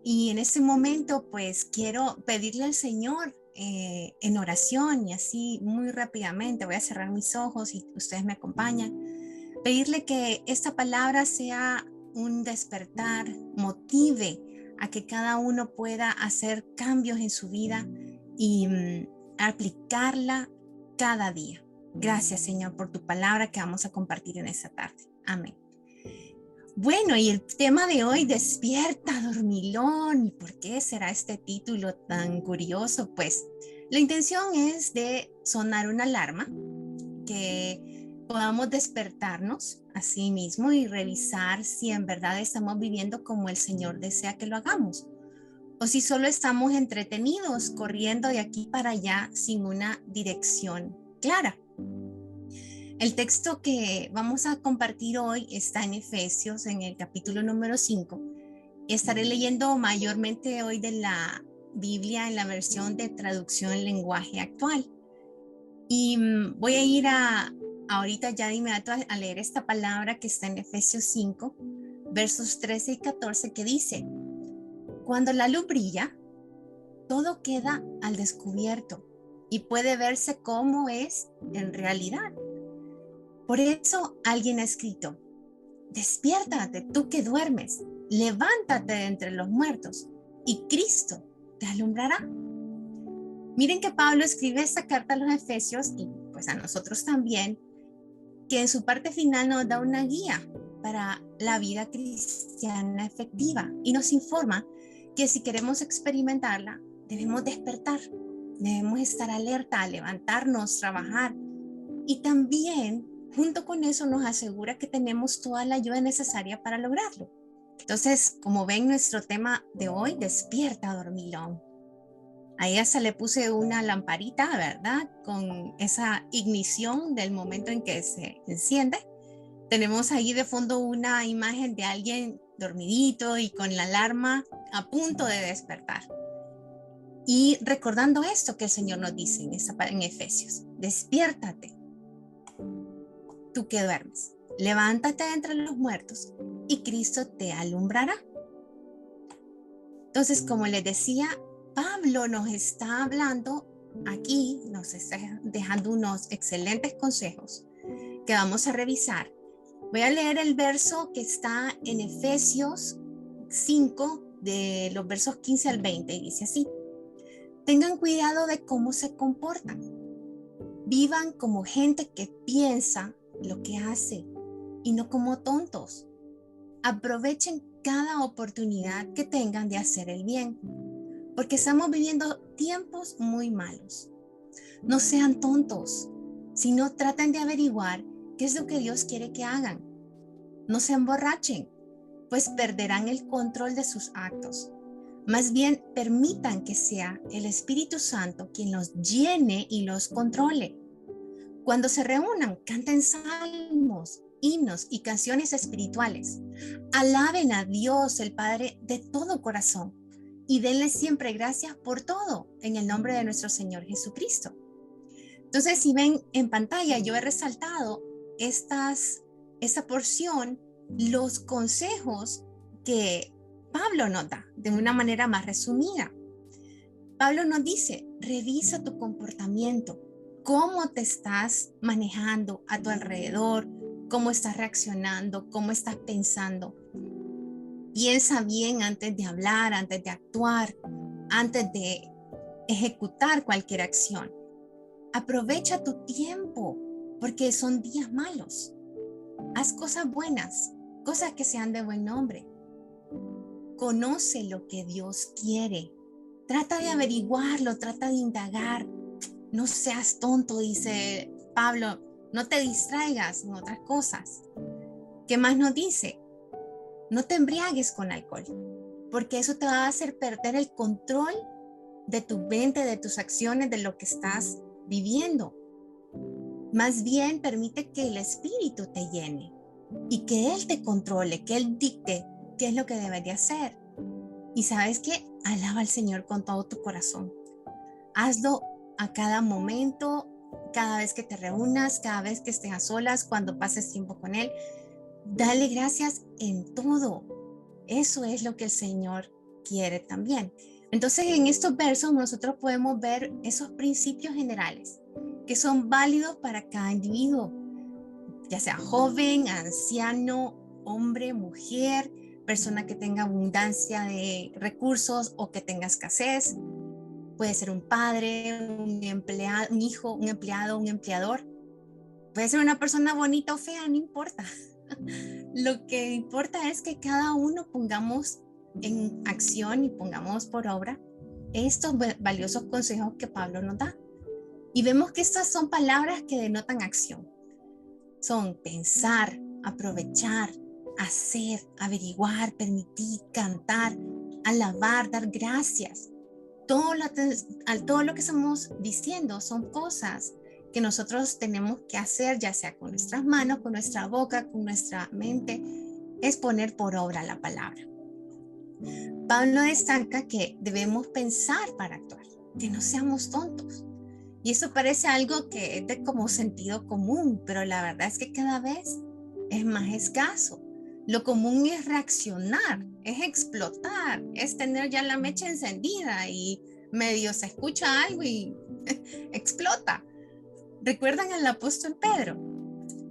Y en este momento, pues quiero pedirle al Señor en oración y así muy rápidamente, voy a cerrar mis ojos y ustedes me acompañan, pedirle que esta palabra sea un despertar, motive a que cada uno pueda hacer cambios en su vida y aplicarla cada día. Gracias, Señor, por tu palabra que vamos a compartir en esta tarde. Amén. Bueno, y el tema de hoy, despierta, dormilón. ¿Y por qué será este título tan curioso? Pues la intención es de sonar una alarma, que podamos despertarnos a sí mismo y revisar si en verdad estamos viviendo como el Señor desea que lo hagamos, o si solo estamos entretenidos, corriendo de aquí para allá sin una dirección clara. El texto que vamos a compartir hoy está en Efesios, en el capítulo número 5. Estaré leyendo mayormente hoy de la Biblia en la versión de traducción en lenguaje actual. Y voy a ir ahorita ya de inmediato a leer esta palabra que está en Efesios 5, versos 13 y 14, que dice: cuando la luz brilla, todo queda al descubierto y puede verse cómo es en realidad. Por eso alguien ha escrito: despiértate tú que duermes, levántate de entre los muertos y Cristo te alumbrará. Miren que Pablo escribe esta carta a los Efesios y pues a nosotros también, que en su parte final nos da una guía para la vida cristiana efectiva y nos informa que si queremos experimentarla, debemos despertar, debemos estar alerta, levantarnos, trabajar, y también junto con eso nos asegura que tenemos toda la ayuda necesaria para lograrlo. Entonces, como ven, nuestro tema de hoy, despierta, dormilón. Ahí hasta le puse una lamparita, ¿verdad? Con esa ignición del momento en que se enciende. Tenemos ahí de fondo una imagen de alguien dormidito y con la alarma a punto de despertar. Y recordando esto que el Señor nos dice en Efesios: despiértate, tú que duermes, levántate de entre los muertos y Cristo te alumbrará. Entonces, como les decía, Pablo nos está hablando aquí, nos está dejando unos excelentes consejos que vamos a revisar. Voy a leer el verso que está en Efesios 5, de los versos 15 al 20, y dice así: tengan cuidado de cómo se comportan. Vivan como gente que piensa lo que hace y no como tontos. Aprovechen cada oportunidad que tengan de hacer el bien, porque estamos viviendo tiempos muy malos. No sean tontos, sino traten de averiguar qué es lo que Dios quiere que hagan. No se emborrachen, pues perderán el control de sus actos. Más bien, permitan que sea el Espíritu Santo quien los llene y los controle. Cuando se reúnan, canten salmos, himnos y canciones espirituales. Alaben a Dios, el Padre, de todo corazón y denle siempre gracias por todo en el nombre de nuestro Señor Jesucristo. Entonces, si ven en pantalla, yo he resaltado esta porción, los consejos que Pablo nos da de una manera más resumida. Pablo nos dice: revisa tu comportamiento, cómo te estás manejando a tu alrededor, cómo estás reaccionando, cómo estás pensando. Piensa bien antes de hablar, antes de actuar, antes de ejecutar cualquier acción. Aprovecha tu tiempo, porque son días malos. Haz cosas buenas, cosas que sean de buen nombre. Conoce lo que Dios quiere. Trata de averiguarlo, trata de indagar. No seas tonto, dice Pablo. No te distraigas en otras cosas. ¿Qué más nos dice? No te embriagues con alcohol, porque eso te va a hacer perder el control de tu mente, de tus acciones, de lo que estás viviendo. Más bien, permite que el Espíritu te llene y que Él te controle, que Él dicte qué es lo que debes de hacer. Y sabes qué, alaba al Señor con todo tu corazón. Hazlo a cada momento, cada vez que te reúnas, cada vez que estés a solas, cuando pases tiempo con Él. Dale gracias en todo. Eso es lo que el Señor quiere también. Entonces, en estos versos nosotros podemos ver esos principios generales que son válidos para cada individuo, ya sea joven, anciano, hombre, mujer, persona que tenga abundancia de recursos o que tenga escasez. Puede ser un padre, un empleado, un hijo, un empleado, un empleador. Puede ser una persona bonita o fea, no importa. Lo que importa es que cada uno pongamos en acción y pongamos por obra estos valiosos consejos que Pablo nos da. Y vemos que estas son palabras que denotan acción. Son pensar, aprovechar, hacer, averiguar, permitir, cantar, alabar, dar gracias. Todo lo que estamos diciendo son cosas que nosotros tenemos que hacer, ya sea con nuestras manos, con nuestra boca, con nuestra mente, es poner por obra la palabra. Pablo destaca que debemos pensar para actuar, que no seamos tontos. Y eso parece algo que es de como sentido común, pero la verdad es que cada vez es más escaso. Lo común es reaccionar, es explotar, es tener ya la mecha encendida y medio se escucha algo y explota. ¿Recuerdan al apóstol Pedro?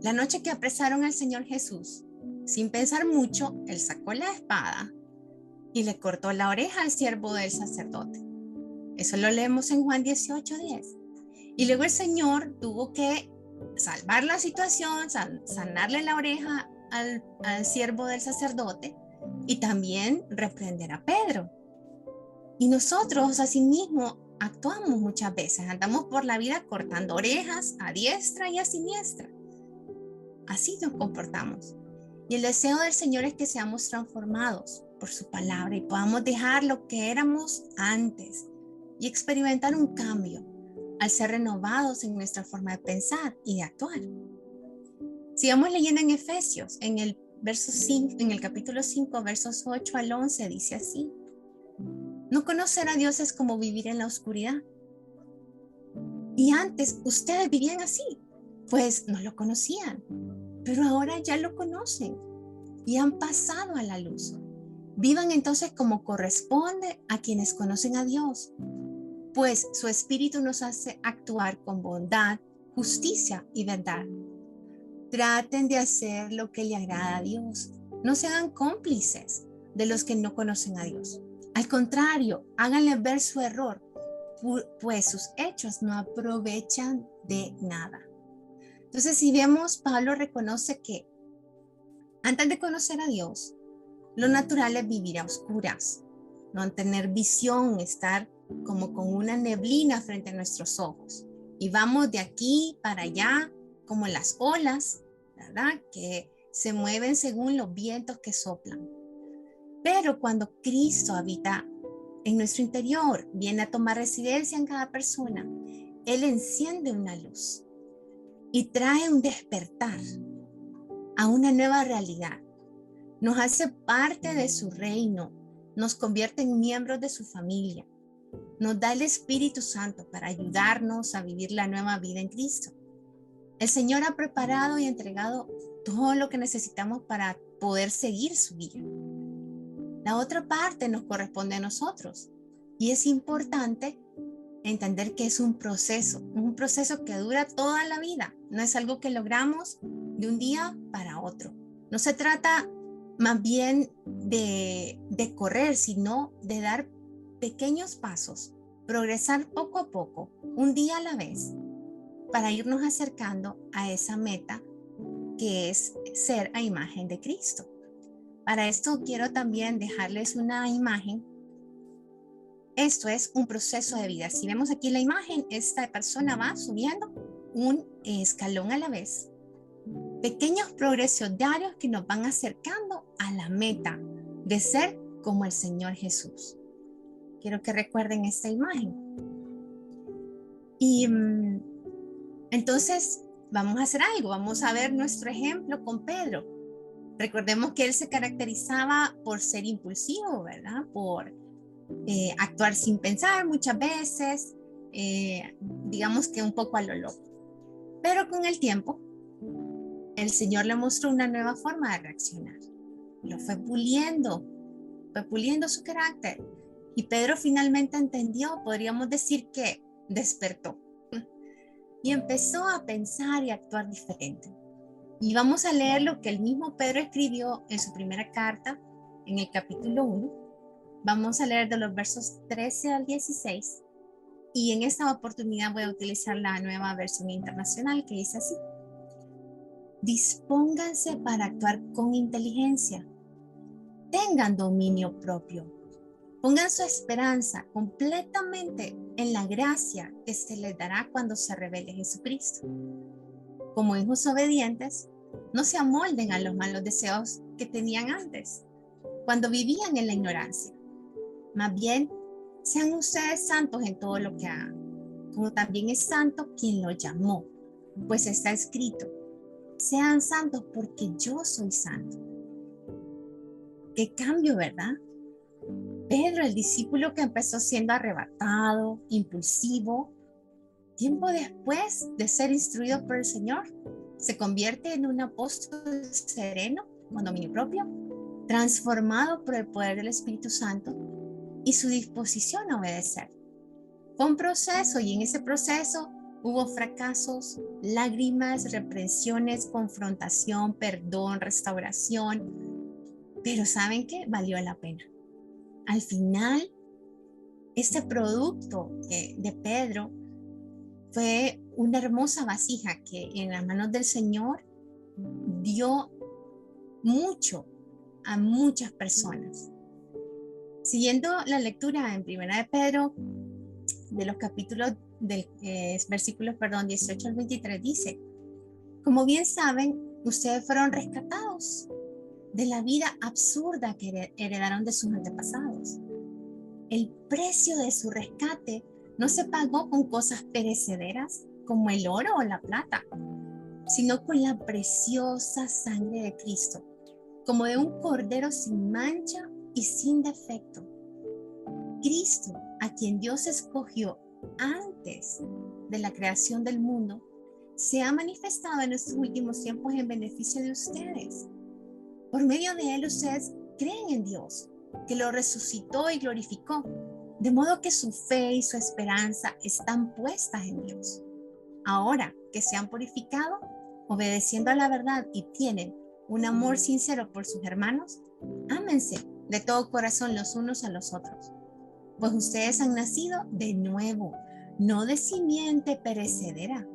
La noche que apresaron al Señor Jesús, sin pensar mucho, él sacó la espada y le cortó la oreja al siervo del sacerdote. Eso lo leemos en Juan 18:10. Y luego el Señor tuvo que salvar la situación, sanarle la oreja al siervo del sacerdote y también reprender a Pedro. Y nosotros asimismo actuamos muchas veces, andamos por la vida cortando orejas a diestra y a siniestra. Así nos comportamos. Y el deseo del Señor es que seamos transformados por su palabra y podamos dejar lo que éramos antes y experimentar un cambio al ser renovados en nuestra forma de pensar y de actuar. Sigamos leyendo en Efesios, en el capítulo 5, versos 8 al 11, dice así: no conocer a Dios es como vivir en la oscuridad. Y antes ustedes vivían así, pues no lo conocían, pero ahora ya lo conocen y han pasado a la luz. Vivan entonces como corresponde a quienes conocen a Dios, pues su espíritu nos hace actuar con bondad, justicia y verdad. Traten de hacer lo que le agrada a Dios. No se hagan cómplices de los que no conocen a Dios. Al contrario, háganle ver su error, pues sus hechos no aprovechan de nada. Entonces, si vemos, Pablo reconoce que antes de conocer a Dios, lo natural es vivir a oscuras, no tener visión, estar como con una neblina frente a nuestros ojos. Y vamos de aquí para allá, como las olas, ¿verdad? Que se mueven según los vientos que soplan. Pero cuando Cristo habita en nuestro interior, viene a tomar residencia en cada persona, Él enciende una luz y trae un despertar a una nueva realidad. Nos hace parte de su reino, nos convierte en miembros de su familia, nos da el Espíritu Santo para ayudarnos a vivir la nueva vida en Cristo. El Señor ha preparado y entregado todo lo que necesitamos para poder seguir su guía. La otra parte nos corresponde a nosotros y es importante entender que es un proceso que dura toda la vida, no es algo que logramos de un día para otro. No se trata más bien de correr, sino de dar pequeños pasos, progresar poco a poco, un día a la vez, para irnos acercando a esa meta que es ser a imagen de Cristo. Para esto quiero también dejarles una imagen. Esto es un proceso de vida. Si vemos aquí la imagen, esta persona va subiendo un escalón a la vez. Pequeños progresos diarios que nos van acercando a la meta de ser como el Señor Jesús. Quiero que recuerden esta imagen. Y entonces vamos a hacer algo. Vamos a ver nuestro ejemplo con Pedro. Recordemos que él se caracterizaba por ser impulsivo, ¿verdad? Por actuar sin pensar muchas veces, digamos que un poco a lo loco. Pero con el tiempo, el Señor le mostró una nueva forma de reaccionar. Lo fue puliendo, puliendo su carácter. Y Pedro finalmente entendió, podríamos decir que despertó. Y empezó a pensar y actuar diferente. Y vamos a leer lo que el mismo Pedro escribió en su primera carta, en el capítulo 1. Vamos a leer de los versos 13 al 16. Y en esta oportunidad voy a utilizar la nueva versión internacional que dice así: dispónganse para actuar con inteligencia, tengan dominio propio, pongan su esperanza completamente en la gracia que se les dará cuando se revele Jesucristo. Como hijos obedientes, no se amolden a los malos deseos que tenían antes, cuando vivían en la ignorancia. Más bien, sean ustedes santos en todo lo que hagan, como también es santo quien los llamó, pues está escrito: sean santos porque yo soy santo. Qué cambio, ¿verdad? Pedro, el discípulo que empezó siendo arrebatado, impulsivo, tiempo después de ser instruido por el Señor, se convierte en un apóstol sereno, con dominio propio, transformado por el poder del Espíritu Santo y su disposición a obedecer. Fue un proceso, y en ese proceso hubo fracasos, lágrimas, reprensiones, confrontación, perdón, restauración. Pero ¿saben qué? Valió la pena. Al final, este producto de Pedro fue una hermosa vasija que en las manos del Señor dio mucho a muchas personas. Siguiendo la lectura en Primera de Pedro, de los capítulos versículos 18 al 23, dice: como bien saben, ustedes fueron rescatados de la vida absurda que heredaron de sus antepasados. El precio de su rescate no se pagó con cosas perecederas como el oro o la plata, sino con la preciosa sangre de Cristo, como de un cordero sin mancha y sin defecto. Cristo, a quien Dios escogió antes de la creación del mundo, se ha manifestado en estos últimos tiempos en beneficio de ustedes. Por medio de él ustedes creen en Dios, que lo resucitó y glorificó, de modo que su fe y su esperanza están puestas en Dios. Ahora que se han purificado, obedeciendo a la verdad, y tienen un amor sincero por sus hermanos, ámense de todo corazón los unos a los otros, pues ustedes han nacido de nuevo, no de simiente perecedera,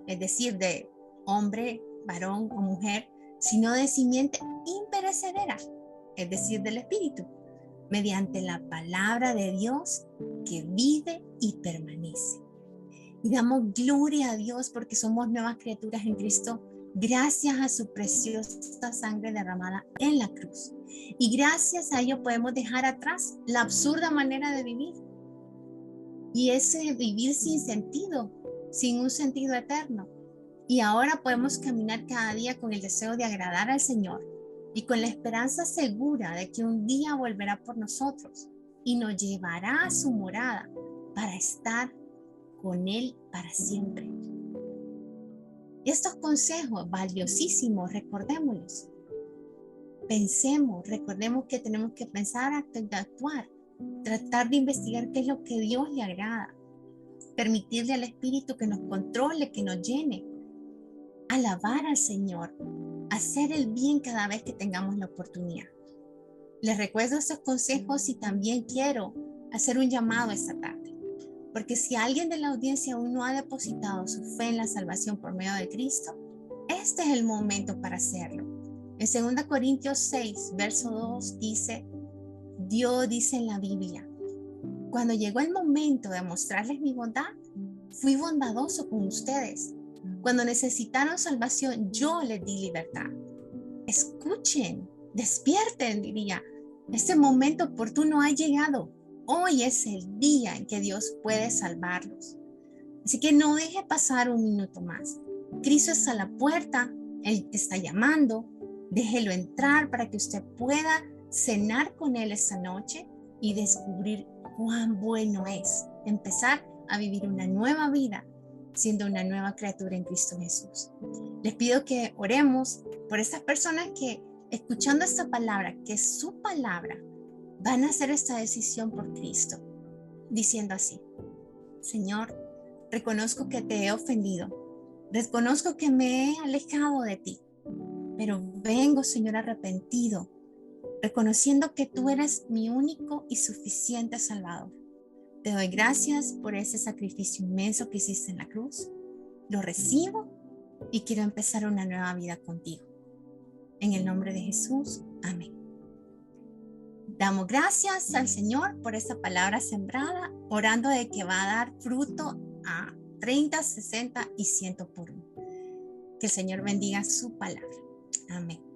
es decir, de hombre, varón o mujer, sino de simiente imperecedera, es decir, del Espíritu, mediante la palabra de Dios que vive y permanece. Y damos gloria a Dios porque somos nuevas criaturas en Cristo, gracias a su preciosa sangre derramada en la cruz. Y gracias a ello podemos dejar atrás la absurda manera de vivir. Y ese vivir sin sentido, sin un sentido eterno. Y ahora podemos caminar cada día con el deseo de agradar al Señor y con la esperanza segura de que un día volverá por nosotros y nos llevará a su morada para estar con Él para siempre. Estos consejos valiosísimos, recordémoslos. Pensemos, recordemos que tenemos que pensar antes de actuar, tratar de investigar qué es lo que Dios le agrada, permitirle al Espíritu que nos controle, que nos llene, alabar al Señor, hacer el bien cada vez que tengamos la oportunidad. Les recuerdo estos consejos y también quiero hacer un llamado esta tarde, porque si alguien de la audiencia aún no ha depositado su fe en la salvación por medio de Cristo, este es el momento para hacerlo. En 2 Corintios 6, verso 2 dice: Dios dice en la Biblia: cuando llegó el momento de mostrarles mi bondad, fui bondadoso con ustedes. Cuando necesitaron salvación, yo les di libertad. Escuchen, despierten, diría. Este momento oportuno ha llegado. Hoy es el día en que Dios puede salvarlos. Así que no deje pasar un minuto más. Cristo está a la puerta, Él está llamando. Déjelo entrar para que usted pueda cenar con Él esta noche y descubrir cuán bueno es empezar a vivir una nueva vida siendo una nueva criatura en Cristo Jesús. Les pido que oremos por estas personas que, escuchando esta palabra, que su palabra van a hacer esta decisión por Cristo, diciendo así: Señor, reconozco que te he ofendido, reconozco que me he alejado de ti, pero vengo, Señor, arrepentido, reconociendo que tú eres mi único y suficiente Salvador. Te doy gracias por ese sacrificio inmenso que hiciste en la cruz. Lo recibo y quiero empezar una nueva vida contigo. En el nombre de Jesús, amén. Damos gracias al Señor por esta palabra sembrada, orando de que va a dar fruto a 30, 60 y 100 por uno. Que el Señor bendiga su palabra. Amén.